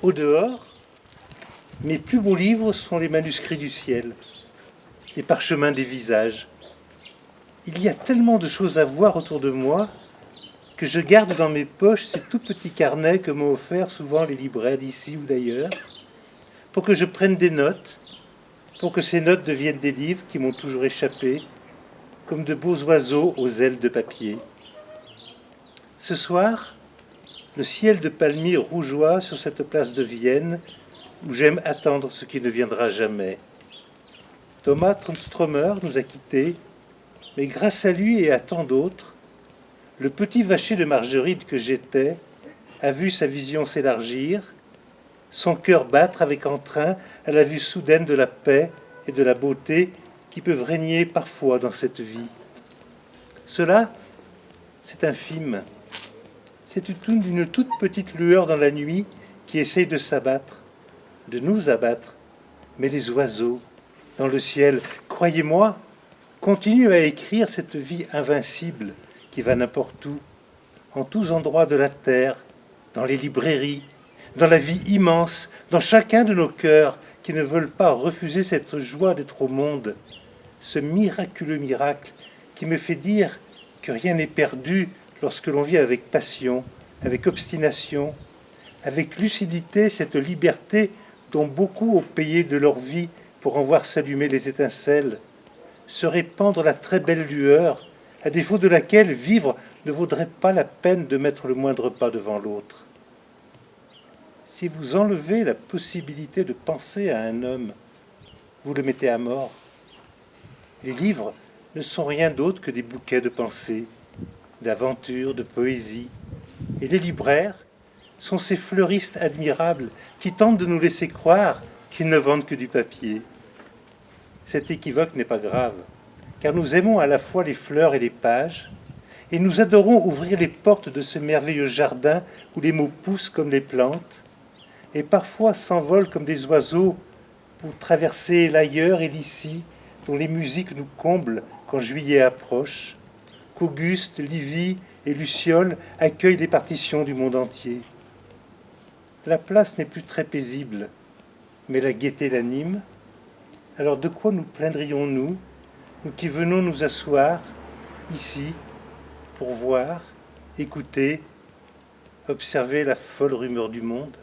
Au dehors, mes plus beaux livres sont les manuscrits du ciel, les parchemins des visages. Il y a tellement de choses à voir autour de moi que je garde dans mes poches ces tout petits carnets que m'ont offerts souvent les libraires d'ici ou d'ailleurs, pour que je prenne des notes, pour que ces notes deviennent des livres qui m'ont toujours échappé, comme de beaux oiseaux aux ailes de papier. Ce soir, le ciel de palmiers rougeoie sur cette place de Vienne où j'aime attendre ce qui ne viendra jamais. Thomas Tranströmer nous a quittés, mais grâce à lui et à tant d'autres, le petit vacher de Margeride que j'étais a vu sa vision s'élargir, son cœur battre avec entrain à la vue soudaine de la paix et de la beauté qui peuvent régner parfois dans cette vie. Cela, c'est infime. C'est une toute petite lueur dans la nuit qui essaye de s'abattre, de nous abattre. Mais les oiseaux, dans le ciel, croyez-moi, continuent à écrire cette vie invincible qui va n'importe où, en tous endroits de la terre, dans les librairies, dans la vie immense, dans chacun de nos cœurs qui ne veulent pas refuser cette joie d'être au monde, ce miraculeux miracle qui me fait dire que rien n'est perdu lorsque l'on vit avec passion, avec obstination, avec lucidité cette liberté dont beaucoup ont payé de leur vie pour en voir s'allumer les étincelles, se répandre la très belle lueur, à défaut de laquelle vivre ne vaudrait pas la peine de mettre le moindre pas devant l'autre. Si vous enlevez la possibilité de penser à un homme, vous le mettez à mort. Les livres ne sont rien d'autre que des bouquets de pensées, d'aventure, de poésie. Et les libraires sont ces fleuristes admirables qui tentent de nous laisser croire qu'ils ne vendent que du papier. Cet équivoque n'est pas grave, car nous aimons à la fois les fleurs et les pages, et nous adorons ouvrir les portes de ce merveilleux jardin où les mots poussent comme les plantes, et parfois s'envolent comme des oiseaux pour traverser l'ailleurs et l'ici, dont les musiques nous comblent quand juillet approche, qu'Auguste, Livy et Luciole accueillent les partitions du monde entier. La place n'est plus très paisible, mais la gaieté l'anime. Alors de quoi nous plaindrions-nous, nous qui venons nous asseoir ici pour voir, écouter, observer la folle rumeur du monde ?